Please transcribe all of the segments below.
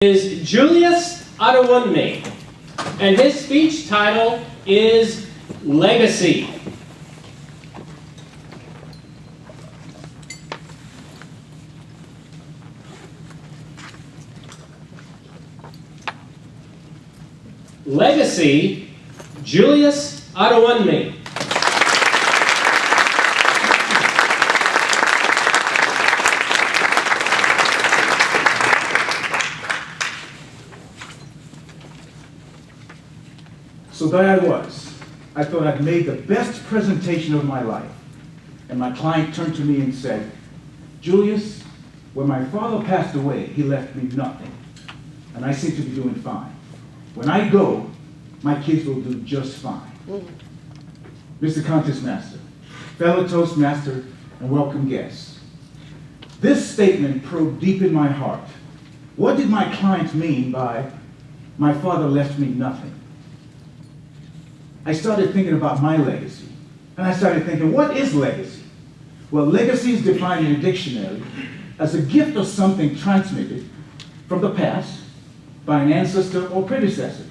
is Julius Adewunmi, and his speech title is Legacy. Legacy, Julius Adewunmi. So there I was. I thought I'd made the best presentation of my life. And my client turned to me and said, Julius, when my father passed away, he left me nothing. And I seem to be doing fine. When I go, my kids will do just fine. Mr. Contest Master, fellow Toastmaster, and welcome guests. This statement probed deep in my heart. What did my client mean by, my father left me nothing? I started thinking about my legacy. And I started thinking, what is legacy? Well, legacy is defined in a dictionary as a gift of something transmitted from the past by an ancestor or predecessor.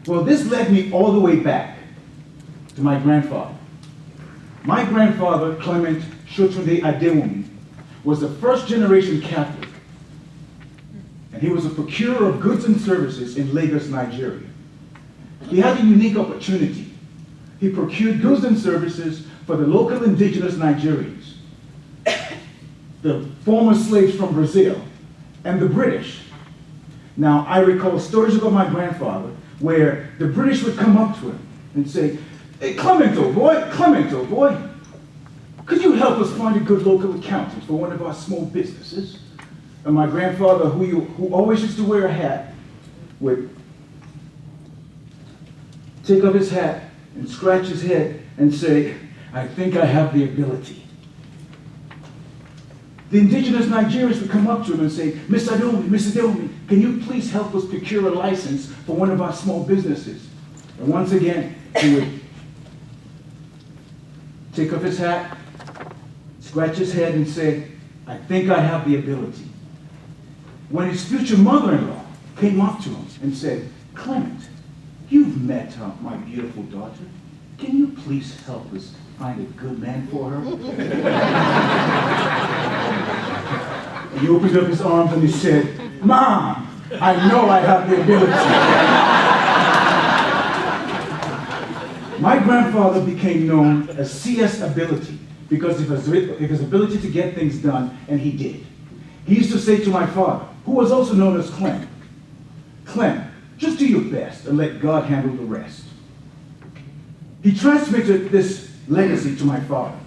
Well, this led me all the way back to my grandfather. My grandfather, Clement Shotunde Adewumi, was a first-generation Catholic, and he was a procurer of goods and services in Lagos, Nigeria. He had a unique opportunity. He procured goods and services for the local indigenous Nigerians, the former slaves from Brazil, and the British. Now, I recall stories about my grandfather where the British would come up to him and say, hey, Clement, old boy, could you help us find a good local accountant for one of our small businesses? And my grandfather, who always used to wear a hat, would take off his hat and scratch his head and say, I think I have the ability. The indigenous Nigerians would come up to him and say, Mr. Adewumi, can you please help us procure a license for one of our small businesses? And once again, he would take off his hat, scratch his head and say, I think I have the ability. When his future mother-in-law came up to him and said, Clement, you've met my beautiful daughter. Can you please help us find a good man for her? He opened up his arms and he said, Mom, I know I have the ability. My grandfather became known as C.S. Ability because of his ability to get things done, and he did. He used to say to my father, who was also known as Clem, Clem, just do your best and let God handle the rest. He transmitted this legacy to my father.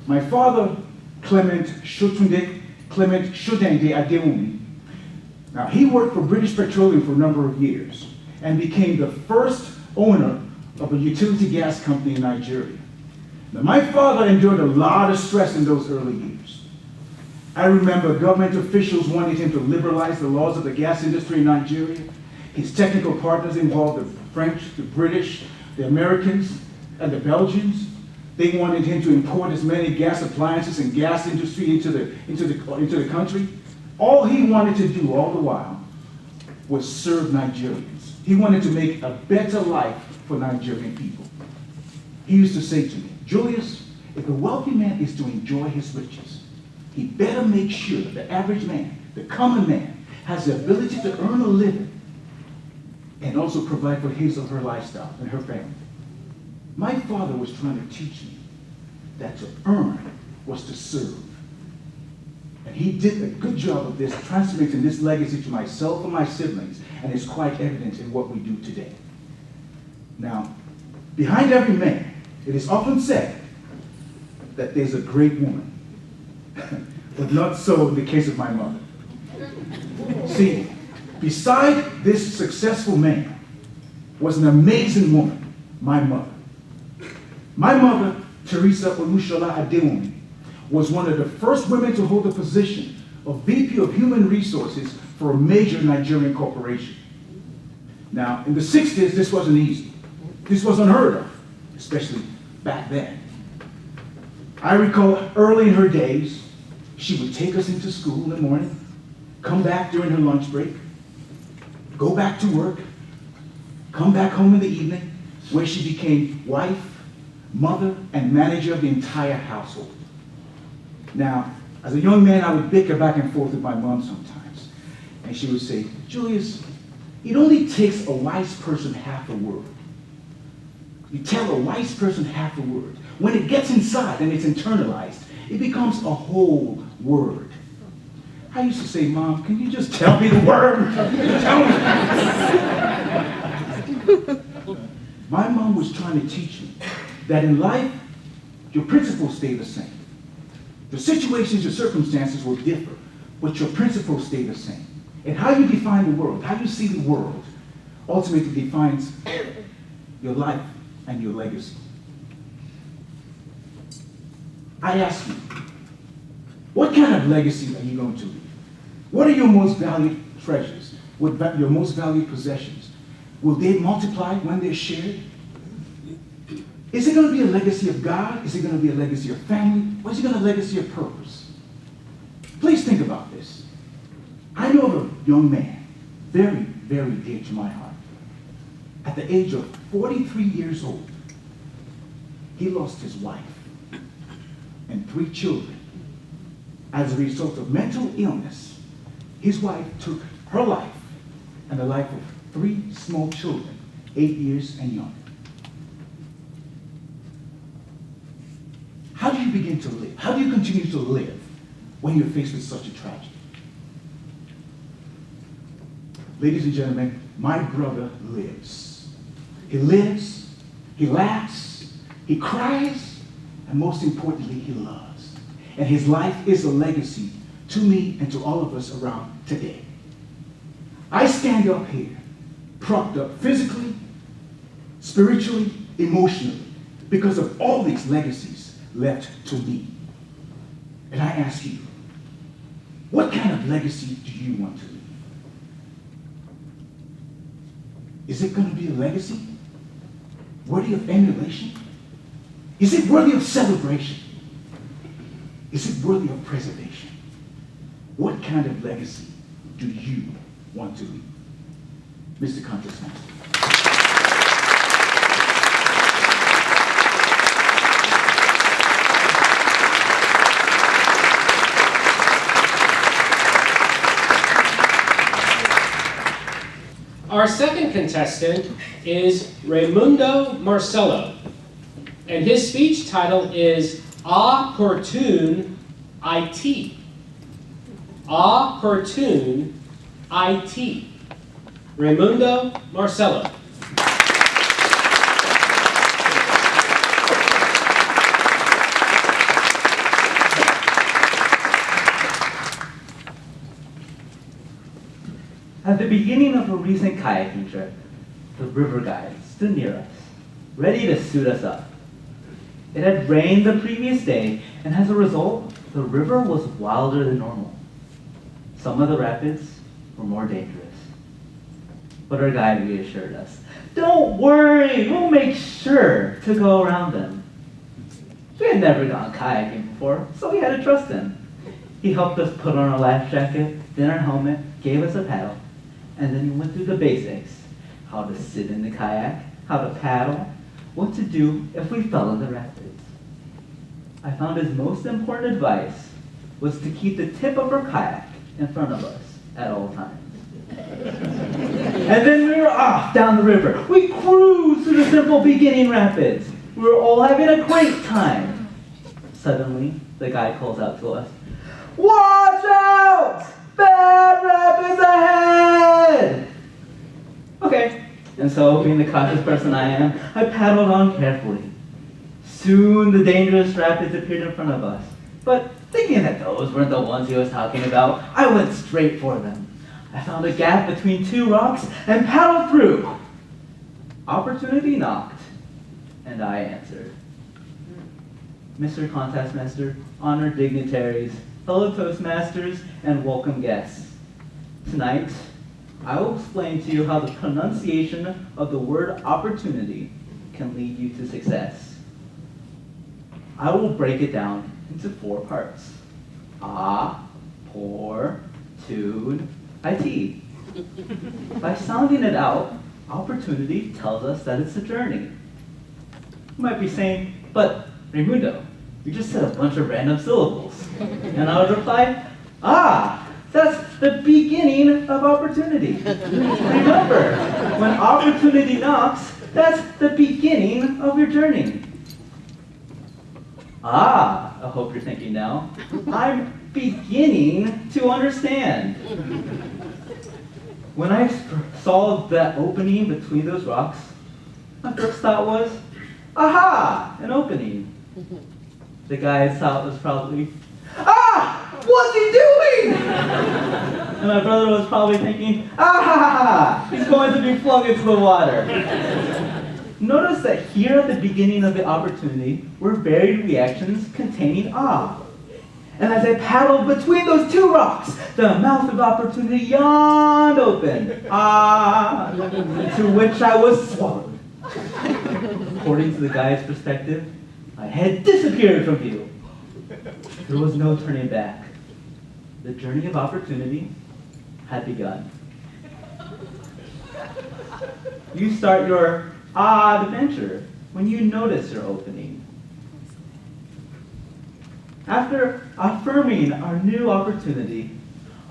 My father, Clement Shotunde Adewumi, now he worked for British Petroleum for a number of years and became the first owner of a utility gas company in Nigeria. Now my father endured a lot of stress in those early years. I remember government officials wanted him to liberalize the laws of the gas industry in Nigeria. His technical partners involved the French, the British, the Americans, and the Belgians. They wanted him to import as many gas appliances and gas industry into the country. All he wanted to do all the while was serve Nigerians. He wanted to make a better life for Nigerian people. He used to say to me, Julius, if the wealthy man is to enjoy his riches, he better make sure that the average man, the common man, has the ability to earn a living and also provide for his or her lifestyle and her family. My father was trying to teach me that to earn was to serve. And he did a good job of this, transmitting this legacy to myself and my siblings, and it's quite evident in what we do today. Now, behind every man, it is often said that there's a great woman, but not so in the case of my mother. See, beside this successful man was an amazing woman, my mother. My mother, Teresa Olushola Adewumi, was one of the first women to hold the position of VP of Human Resources for a major Nigerian corporation. Now, in the 60s, this wasn't easy. This was unheard of, especially back then. I recall early in her days, she would take us into school in the morning, come back during her lunch break, go back to work, come back home in the evening, where she became wife, mother, and manager of the entire household. Now, as a young man, I would bicker back and forth with my mom sometimes. And she would say, Julius, it only takes a wise person half a word. You tell a wise person half a word. When it gets inside and it's internalized, it becomes a whole word. I used to say, Mom, can you just tell me the word? Tell me. My mom was trying to teach me that in life, your principles stay the same. The situations, your circumstances will differ, but your principles stay the same. And how you define the world, how you see the world, ultimately defines your life and your legacy. I ask you, what kind of legacy are you going to leave? What are your most valued treasures? Your most valued possessions? Will they multiply when they're shared? Is it going to be a legacy of God? Is it going to be a legacy of family? Or is it going to be a legacy of purpose? Please think about this. I know of a young man, very, very dear to my heart. At the age of 43 years old, he lost his wife and 3 children. As a result of mental illness, his wife took her life and the life of 3 small children, 8 years and younger. How do you begin to live? How do you continue to live when you're faced with such a tragedy? Ladies and gentlemen, my brother lives. He lives, he laughs, he cries, and most importantly, he loves. And his life is a legacy to me and to all of us around today. I stand up here, propped up physically, spiritually, emotionally, because of all these legacies left to me. And I ask you, what kind of legacy do you want to leave? Is it going to be a legacy worthy of emulation? Is it worthy of celebration? Is it worthy of preservation? What kind of legacy do you want to leave? Mr. Contest Master. Our second contestant is Raimundo Marcello, and his speech title is Opportune IT. Opportune IT. Raimundo Marcello. At the beginning of a recent kayaking trip, the river guide stood near us, ready to suit us up. It had rained the previous day, and as a result, the river was wilder than normal. Some of the rapids were more dangerous. But our guide reassured us, "Don't worry, we'll make sure to go around them." We had never gone kayaking before, so we had to trust him. He helped us put on our life jacket, then our helmet, gave us a paddle, and then he went through the basics: how to sit in the kayak, how to paddle, what to do if we fell in the rapids. I found his most important advice was to keep the tip of our kayak in front of us at all times. And then we were off down the river. We cruised through the simple beginning rapids. We were all having a great time. Suddenly, the guide calls out to us, "Watch out! Bad rapids ahead!" Okay, and so, being the cautious person I am, I paddled on carefully. Soon the dangerous rapids appeared in front of us, but thinking that those weren't the ones he was talking about, I went straight for them. I found a gap between 2 rocks and paddled through. Opportunity knocked, and I answered. Mr. Contest Master, honored dignitaries, fellow Toastmasters, and welcome guests. Tonight, I will explain to you how the pronunciation of the word opportunity can lead you to success. I will break it down into 4 parts. tune, IT. By sounding it out, opportunity tells us that it's a journey. You might be saying, but Raimundo, you just said a bunch of random syllables. And I would reply, that's the beginning of opportunity. Remember, when opportunity knocks, that's the beginning of your journey. I hope you're thinking now, I'm beginning to understand. When I saw that opening between those rocks, my first thought was, an opening. The guy's thought was probably, what's he doing? And my brother was probably thinking, he's going to be flung into the water. Notice that here at the beginning of the opportunity were varied reactions containing awe. And as I paddled between those two rocks, the mouth of opportunity yawned open, into which I was swallowed. According to the guy's perspective, my head disappeared from view. There was no turning back. The journey of opportunity had begun. You start your adventure when you notice your opening. After affirming our new opportunity,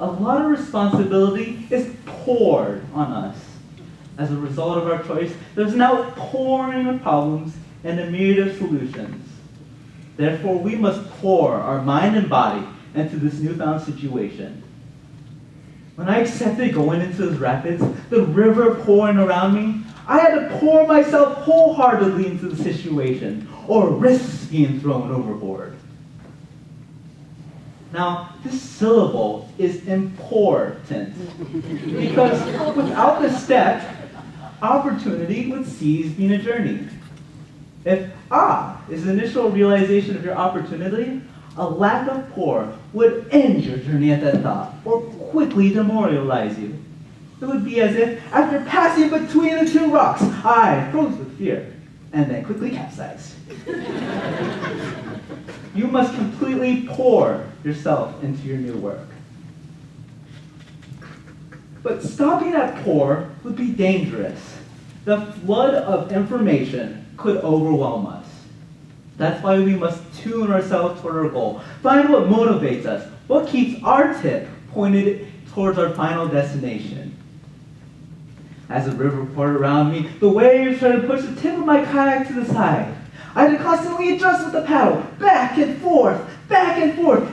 a lot of responsibility is poured on us. As a result of our choice, there's an outpouring of problems and a myriad of solutions. Therefore, we must pour our mind and body into this newfound situation. When I accepted going into those rapids, the river pouring around me, I had to pour myself wholeheartedly into the situation, or risk being thrown overboard. Now, this syllable is important, because without this step, opportunity would cease being a journey. If is the initial realization of your opportunity, a lack of pour would end your journey at that thought, or quickly demoralize you. It would be as if, after passing between the two rocks, I froze with fear, and then quickly capsized. You must completely pour yourself into your new work. But stopping at pour would be dangerous. The flood of information could overwhelm us. That's why we must tune ourselves toward our goal. Find what motivates us, what keeps our tip pointed towards our final destination. As the river poured around me, the waves tried to push the tip of my kayak to the side. I had to constantly adjust with the paddle, back and forth,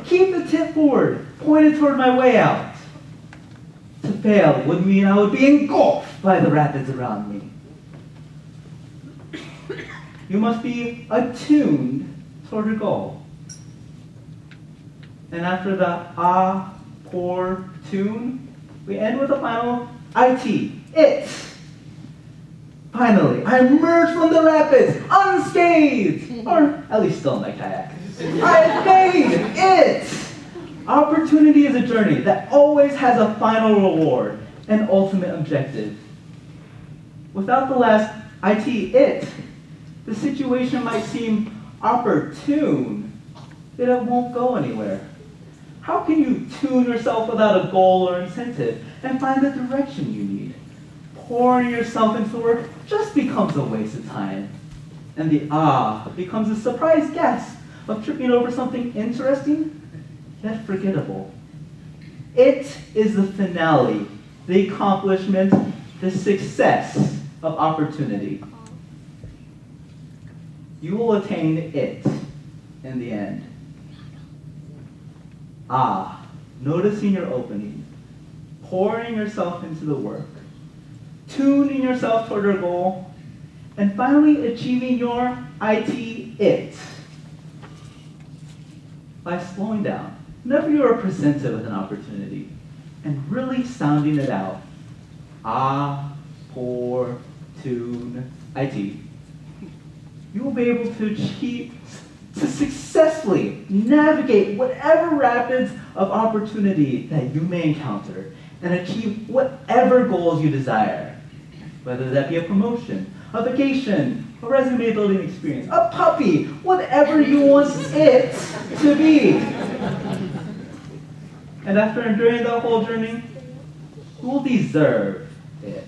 keep the tip forward, pointed toward my way out. To fail would mean I would be engulfed by the rapids around me. You must be attuned toward your goal. And after the pour, tune, we end with the final it. Finally, I emerged from the rapids unscathed, or at least still in my kayak. I made it! Opportunity is a journey that always has a final reward, an ultimate objective. Without the last it, the situation might seem opportune, yet it won't go anywhere. How can you tune yourself without a goal or incentive and find the direction you need? Pouring yourself into work just becomes a waste of time. And the becomes a surprise gasp of tripping over something interesting, yet forgettable. It is the finale, the accomplishment, the success of opportunity. You will attain it in the end. Noticing your opening, pouring yourself into the work, tuning yourself toward your goal, and finally achieving your it. By slowing down, whenever you are presented with an opportunity, and really sounding it out, pour, tune, it, you will be able to successfully navigate whatever rapids of opportunity that you may encounter and achieve whatever goals you desire, whether that be a promotion, a vacation, a resume building experience, a puppy, whatever you want it to be. And after enduring the whole journey, you will deserve it.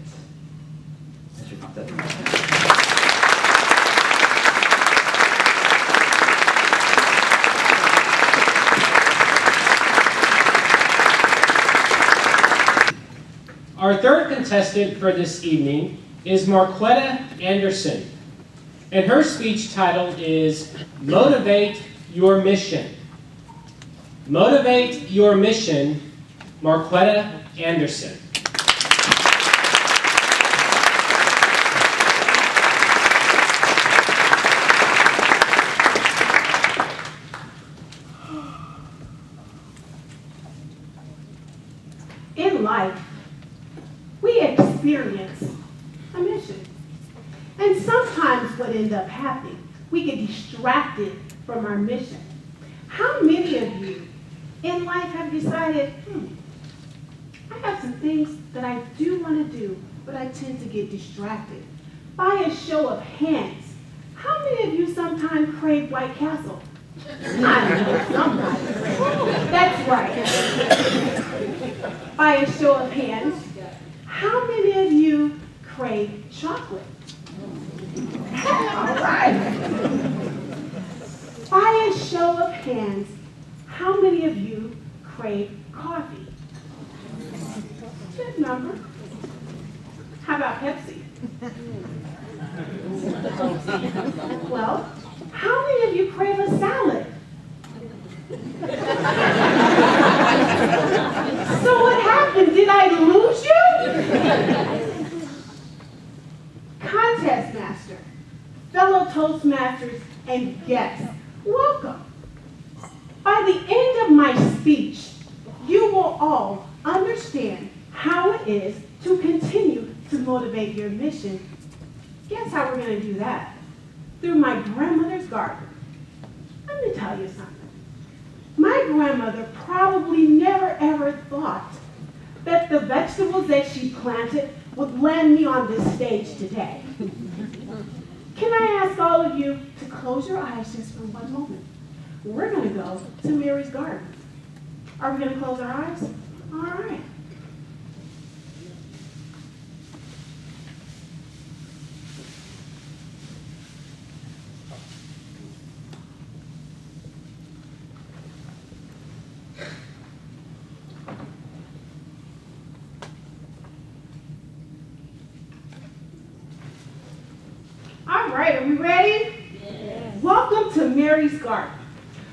Mr. Concept. Our third contestant for this evening is Quetta Anderson, and her speech title is Motivate Your Mission. Motivate Your Mission, Quetta Anderson. In life, we experience a mission. And sometimes what ends up happening, we get distracted from our mission. How many of you in life have decided, I have some things that I do want to do, but I tend to get distracted? By a show of hands, how many of you sometimes crave White Castle? I know somebody. That's right. By a show of hands, how many of you crave chocolate? All right. By a show of hands, how many of you crave coffee? Good number. How about Pepsi? Well, how many of you crave a salad? So what happened? Did I lose you? Contest master, fellow Toastmasters, and guests, welcome. By the end of my speech, you will all understand how it is to continue to motivate your mission. Guess how we're going to do that? Through my grandmother's garden. Let me tell you something. My grandmother probably never ever thought that the vegetables that she planted would land me on this stage today. Can I ask all of you to close your eyes just for one moment? We're going to go to Mary's garden. Are we going to close our eyes? All right. All right, are we ready? Yes. Welcome to Mary's garden.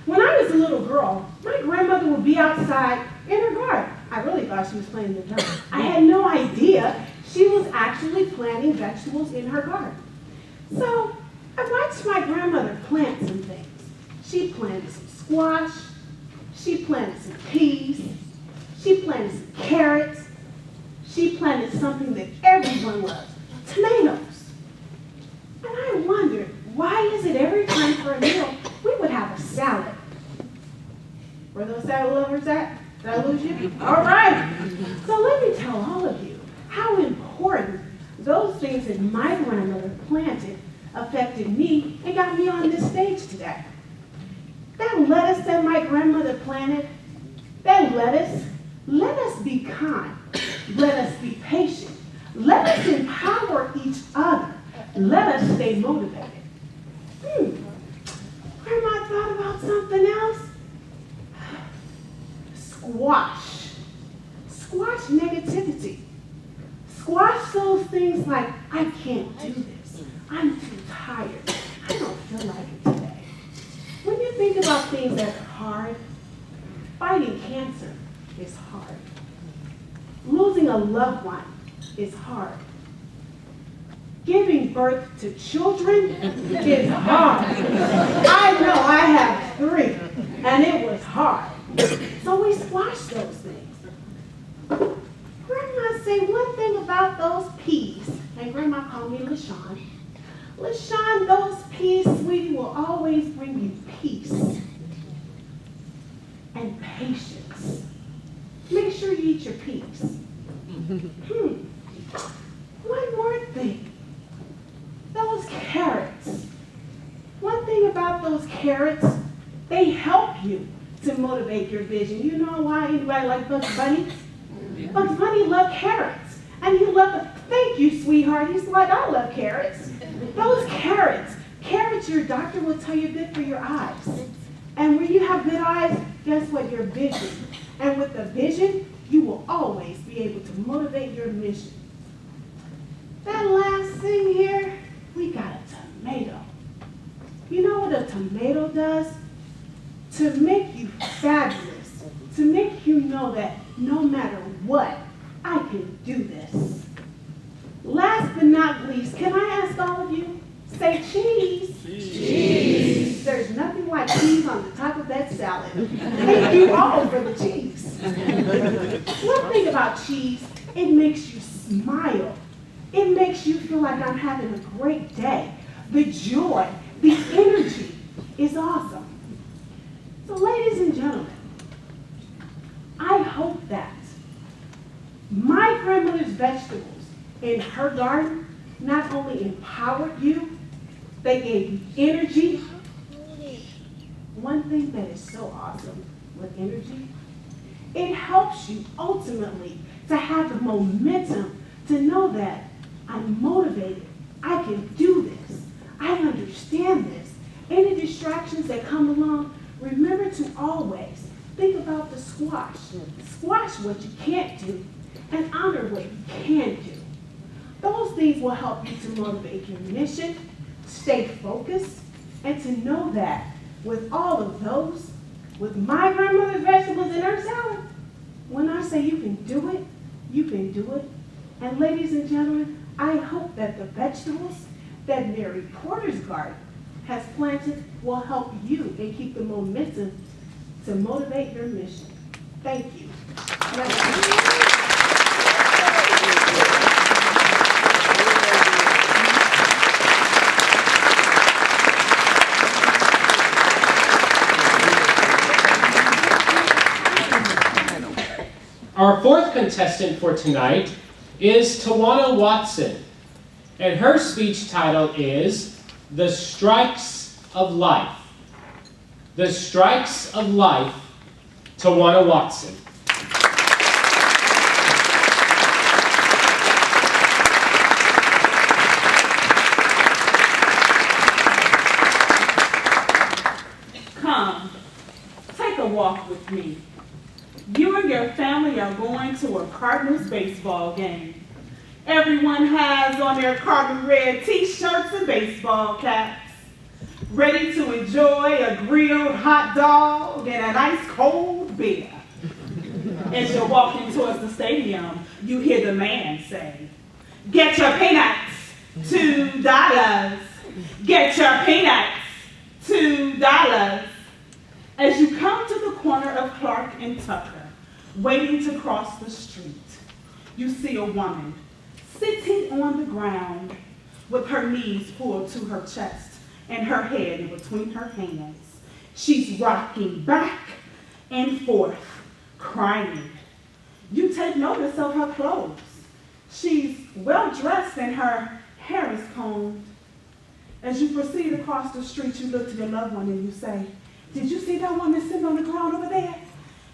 When I was a little girl, my grandmother would be outside in her garden. I really thought she was playing the drum. I had no idea she was actually planting vegetables in her garden. So I watched my grandmother plant some things. She planted some squash. She planted some peas. She planted some carrots. She planted something that everyone loves, tomatoes. And I wondered, why is it every time for a meal we would have a salad? Where those salad lovers at? Did I lose you? All right. So let me tell all of you how important those things that my grandmother planted affected me and got me on this stage today. That lettuce that my grandmother planted, that lettuce, let us be kind. Let us be patient. Let us empower each other. Let us stay motivated. Grandma thought about something else. Squash. Squash negativity. Squash those things like, I can't do this. I'm too tired. I don't feel like it today. When you think about things that are hard, fighting cancer is hard. Losing a loved one is hard. Giving birth to children is hard. I know, I have 3, and it was hard. So we squashed those things. Grandma say one thing about those peas, and Grandma called me LaShawn. LaShawn, those peas, sweetie, will always bring you peace and patience. Make sure you eat your peas. One more thing. Those carrots. One thing about those carrots, they help you to motivate your vision. You know why anybody like Bugs Bunny? Bugs Bunny loved carrots. And he loved the, thank you, sweetheart. He's like, I love carrots. Those carrots. Carrots, your doctor will tell you, good for your eyes. And when you have good eyes, guess what? Your vision. And with the vision, you will always be able to motivate your mission. That last thing here, we got a tomato. You know what a tomato does? To make you fabulous, to make you know that no matter what, I can do this. Last but not least, can I ask all of you, say cheese. Cheese. There's nothing like cheese on the top of that salad. Thank you all for the cheese. One thing about cheese, it makes you smile. It makes you feel like I'm having a great day. The joy, the energy is awesome. So ladies and gentlemen, I hope that my grandmother's vegetables in her garden not only empowered you, they gave you energy. One thing that is so awesome with energy, it helps you ultimately to have the momentum to know that I'm motivated, I can do this, I understand this. Any distractions that come along, remember to always think about the squash. Squash what you can't do and honor what you can do. Those things will help you to motivate your mission, stay focused, and to know that with all of those, with my grandmother's vegetables in her salad, when I say you can do it, you can do it. And ladies and gentlemen, I hope that the vegetables that Mary Porter's garden has planted will help you and keep the momentum to motivate your mission. Thank you. Our fourth contestant for tonight is Tuwana Watson, and her speech title is The Strikes of Life. The Strikes of Life, Tuwana Watson. Come, take a walk with me. You and your family are going to a Cardinals baseball game. Everyone has on their cardinal red t-shirts and baseball caps, ready to enjoy a grilled hot dog and a nice cold beer. As you're walking towards the stadium, you hear the man say, "Get your peanuts, $2. Get your peanuts, $2. As you come to the corner of Clark and Tucker, waiting to cross the street, you see a woman sitting on the ground with her knees pulled to her chest and her head in between her hands. She's rocking back and forth, crying. You take notice of her clothes. She's well dressed and her hair is combed. As you proceed across the street, you look to your loved one and you say, "Did you see that woman sitting on the ground over there?"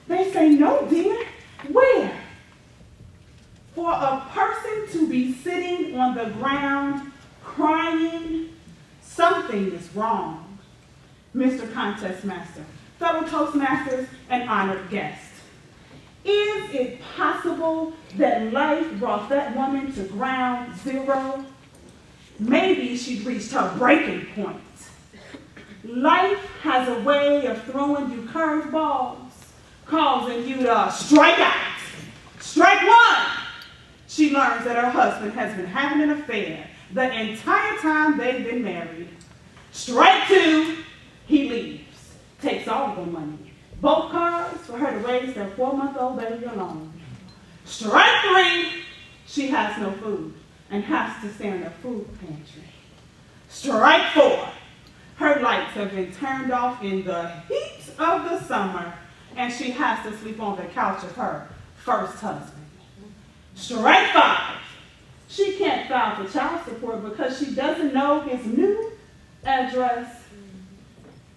They say, "No, dear. Where?" For a person to be sitting on the ground crying, something is wrong. Mr. Contest Master, fellow Toastmasters, and honored guest, is it possible that life brought that woman to ground zero? Maybe she'd reached her breaking point. Life has a way of throwing you curveballs, causing you to strike out. Strike one! She learns that her husband has been having an affair the entire time they've been married. Strike two, he leaves, takes all of the money, both cars for her to raise their 4-month-old baby alone. Strike three, she has no food and has to stay in a food pantry. Strike four, her lights have been turned off in the heat of the summer and she has to sleep on the couch of her first husband. Strike five, she can't file for child support because she doesn't know his new address.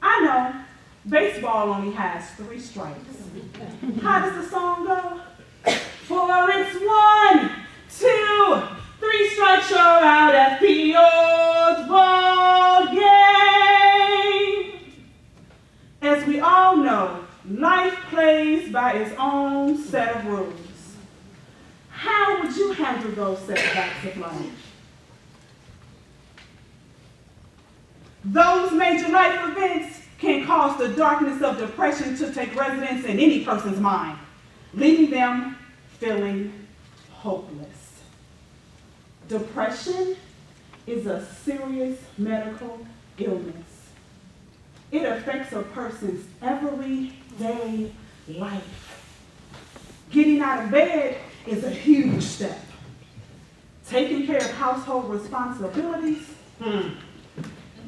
I know, Baseball only has 3 strikes. How does the song go? For it's 1, 2, 3 strikes, you're out at the old ball game. As we all know, life plays by its own set of rules. How would you handle those setbacks of life? Those major life events can cause the darkness of depression to take residence in any person's mind, leaving them feeling hopeless. Depression is a serious medical illness. It affects a person's everyday life. Getting out of bed is a huge step. Taking care of household responsibilities,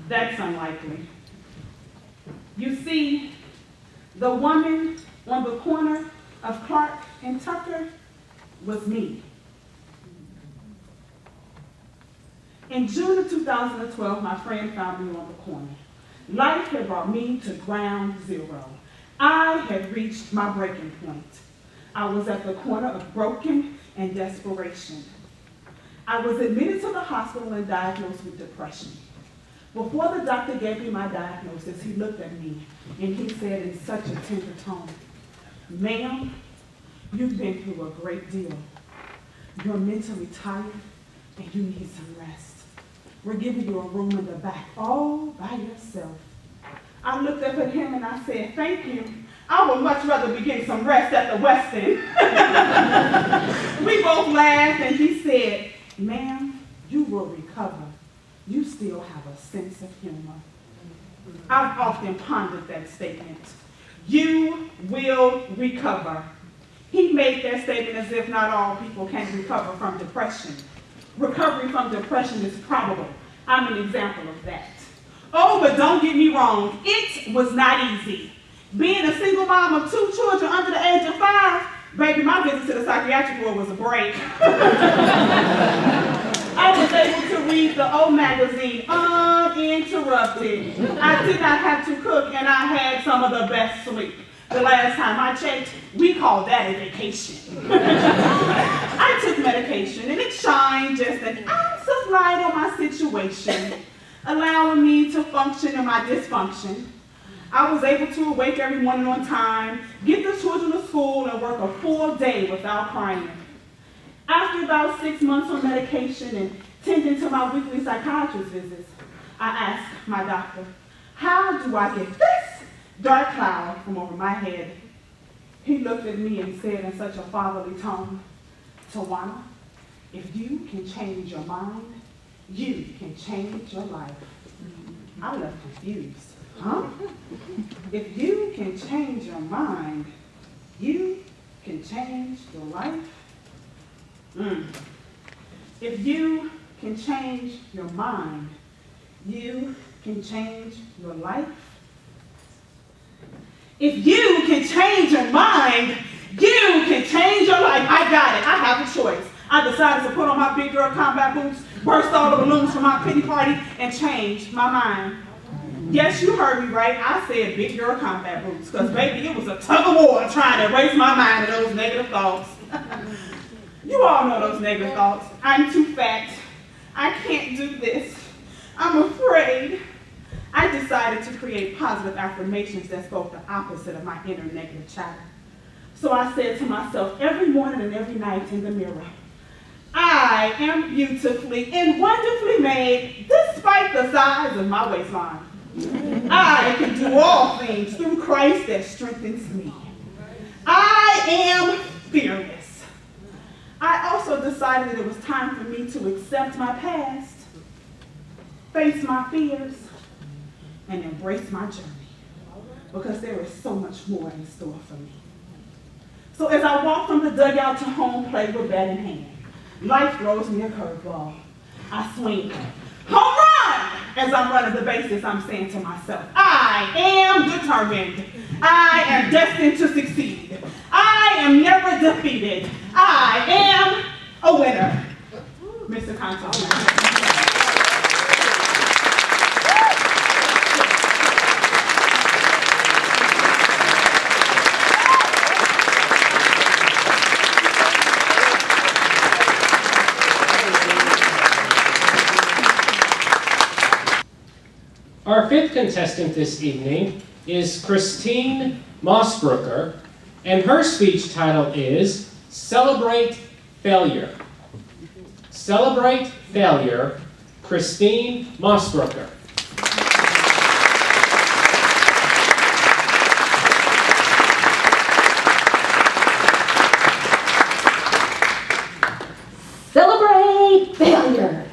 that's unlikely. You see, the woman on the corner of Clark and Tucker was me. In June of 2012, my friend found me on the corner. Life had brought me to ground zero. I had reached my breaking point. I was at the corner of broken and desperation. I was admitted to the hospital and diagnosed with depression. Before the doctor gave me my diagnosis, he looked at me and he said in such a tender tone, "Ma'am, you've been through a great deal. You're mentally tired and you need some rest. We're giving you a room in the back all by yourself." I looked up at him and I said, "Thank you. I would much rather be getting some rest at the West End." We both laughed and he said, "Ma'am, you will recover. You still have a sense of humor." I've often pondered that statement. You will recover. He made that statement as if not all people can recover from depression. Recovery from depression is probable. I'm an example of that. Oh, but don't get me wrong, it was not easy. Being a single mom of 2 children under the age of 5, baby, my visit to the psychiatric ward was a break. I was able to read the O magazine uninterrupted. I did not have to cook and I had some of the best sleep. The last time I checked, we called that a vacation. I took medication and it shined just an ounce of light on my situation, allowing me to function in my dysfunction. I was able to awake every morning on time, get the children to school, and work a full day without crying. After about 6 months on medication and tending to my weekly psychiatrist visits, I asked my doctor, "How do I get this dark cloud from over my head?" He looked at me and said in such a fatherly tone, "Tuwana, if you can change your mind, you can change your life." I left confused. Huh? If you can change your mind, you can change your life? If you can change your mind, you can change your life? If you can change your mind, you can change your life. I got it. I have a choice. I decided to put on my big girl combat boots, burst all the balloons from my pity party, and change my mind. Yes, you heard me right. I said big girl combat boots, because baby, it was a tug of war trying to erase my mind of those negative thoughts. You all know those negative thoughts. I'm too fat. I can't do this. I'm afraid. I decided to create positive affirmations that spoke the opposite of my inner negative chatter. So I said to myself every morning and every night in the mirror, "I am beautifully and wonderfully made despite the size of my waistline. I can do all things through Christ that strengthens me. I am fearless." I also decided that it was time for me to accept my past, face my fears, and embrace my journey, because there is so much more in store for me. So as I walk from the dugout to home plate with bat in hand, life throws me a curveball. I swing. Home run! As I'm running the bases, I'm saying to myself, I am determined. I am destined to succeed. I am never defeated. I am a winner. Mr. Consul. Our fifth contestant this evening is Christine Mossbrooker, and her speech title is Celebrate Failure. Celebrate Failure, Christine Mossbrooker. Celebrate failure.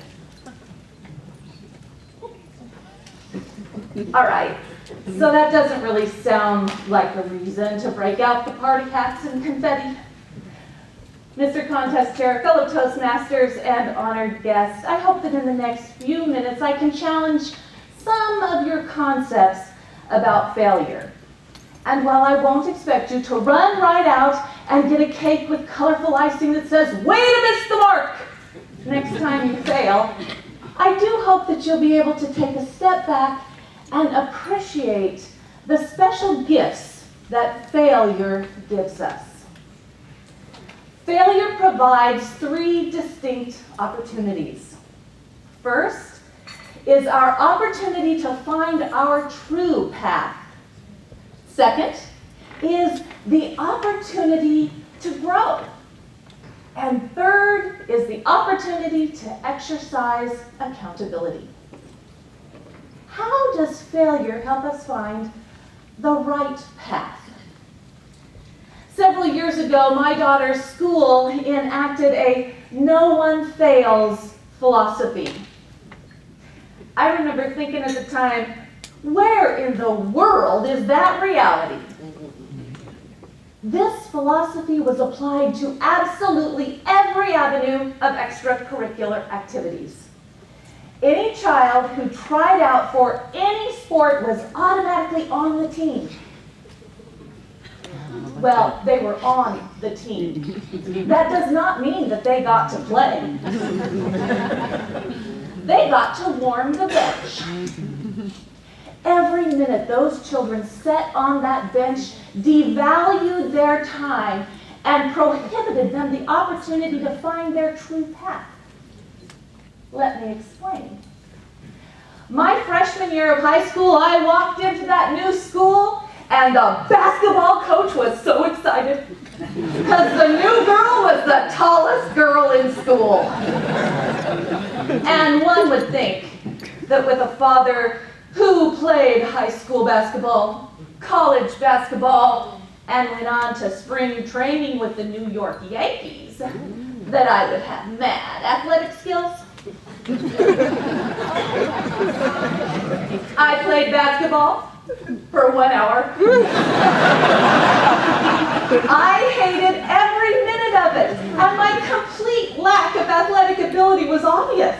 All right, so that doesn't really sound like a reason to break out the party hats and confetti. Mr. Contest Chair, fellow Toastmasters, and honored guests, I hope that in the next few minutes I can challenge some of your concepts about failure. And while I won't expect you to run right out and get a cake with colorful icing that says, "Way to miss the mark," next time you fail, I do hope that you'll be able to take a step back and appreciate the special gifts that failure gives us. Failure provides three distinct opportunities. First is our opportunity to find our true path. Second is the opportunity to grow. And third is the opportunity to exercise accountability. How does failure help us find the right path? Several years ago, my daughter's school enacted a no one fails philosophy. I remember thinking at the time, where in the world is that reality? This philosophy was applied to absolutely every avenue of extracurricular activities. Any child who tried out for any sport was automatically on the team. Well, they were on the team. That does not mean that they got to play. They got to warm the bench. Every minute those children sat on that bench devalued their time and prohibited them the opportunity to find their true path. Let me explain. My freshman year of high school, I walked into that new school and the basketball coach was so excited because the new girl was the tallest girl in school. And one would think that with a father who played high school basketball, college basketball, and went on to spring training with the New York Yankees, that I would have mad athletic skills. I played basketball for 1 hour. I hated every minute of it, and my complete lack of athletic ability was obvious.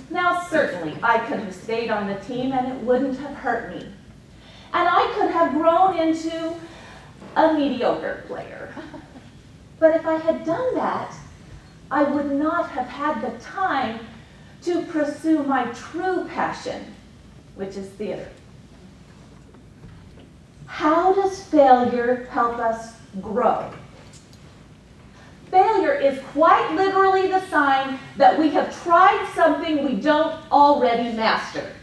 Now, certainly, I could have stayed on the team and it wouldn't have hurt me. And I could have grown into a mediocre player. But if I had done that, I would not have had the time to pursue my true passion, which is theater. How does failure help us grow? Failure is quite literally the sign that we have tried something we don't already master.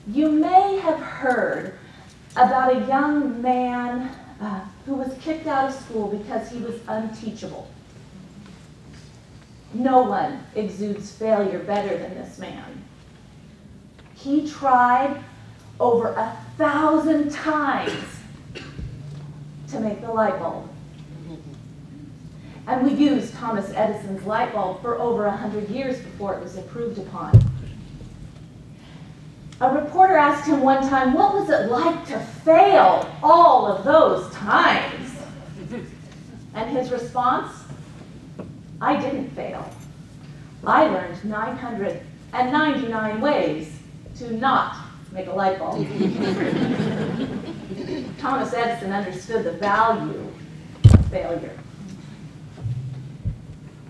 You may have heard about a young man who was kicked out of school because he was unteachable. No one exudes failure better than this man. He tried over 1,000 times to make the light bulb. And we used Thomas Edison's light bulb for over 100 years before it was improved upon. A reporter asked him one time, what was it like to fail all of those times? And his response, I didn't fail. I learned 999 ways to not make a light bulb. Thomas Edison understood the value of failure.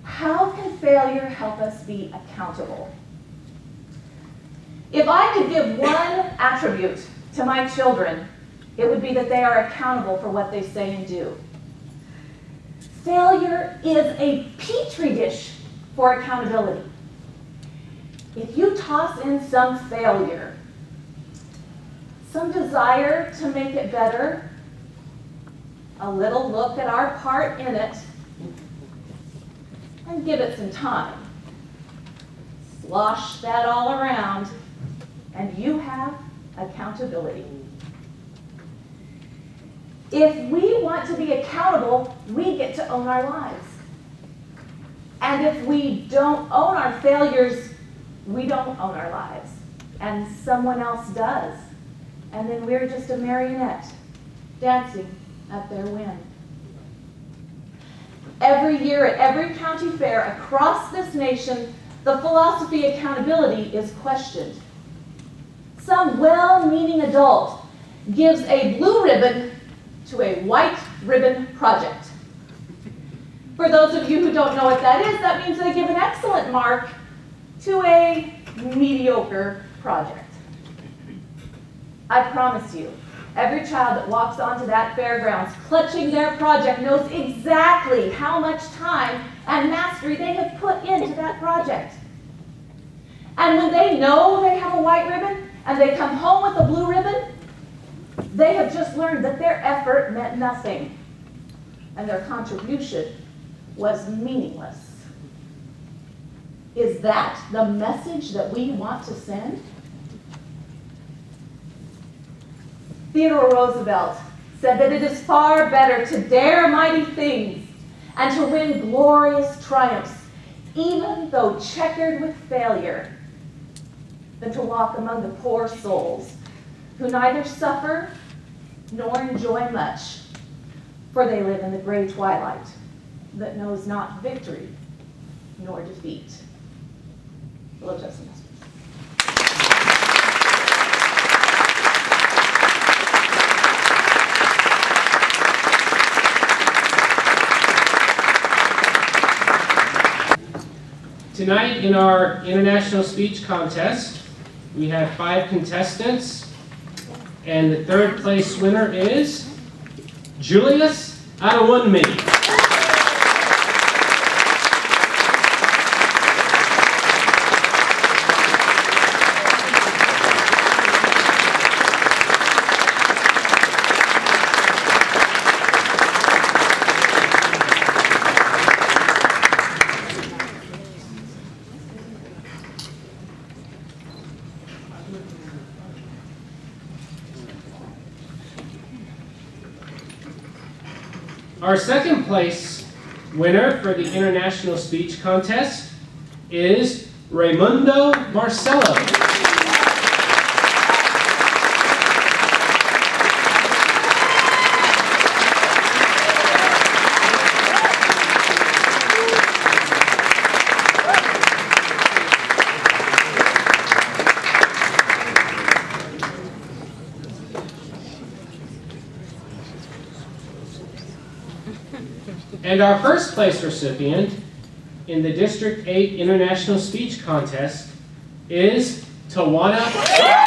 How can failure help us be accountable? If I could give one attribute to my children, it would be that they are accountable for what they say and do. Failure is a petri dish for accountability. if you toss in some failure, some desire to make it better, a little look at our part in it, and give it some time, slosh that all around, and you have accountability. If we want to be accountable, we get to own our lives. And if we don't own our failures, we don't own our lives. And someone else does. And then we're just a marionette dancing at their whim. Every year at every county fair across this nation, the philosophy of accountability is questioned. Some well-meaning adult gives a blue ribbon to a white ribbon project. For those of you who don't know what that is, that means they give an excellent mark to a mediocre project. I promise you, every child that walks onto that fairgrounds clutching their project knows exactly how much time and mastery they have put into that project. And when they know they have a white ribbon and they come home with a blue ribbon, they have just learned that their effort meant nothing and their contribution was meaningless. Is that the message that we want to send? Theodore Roosevelt said that it is far better to dare mighty things and to win glorious triumphs, even though checkered with failure, than to walk among the poor souls who neither suffer nor enjoy much, for they live in the gray twilight that knows not victory nor defeat. Hello, Toastmasters. Tonight in our international speech contest, we have 5 contestants, and the 3rd place winner is Julius Adewunmi. Our 2nd place winner for the International Speech Contest is Raimundo Marcello. And our 1st place recipient in the District 8 International Speech Contest is Tuwana Watson.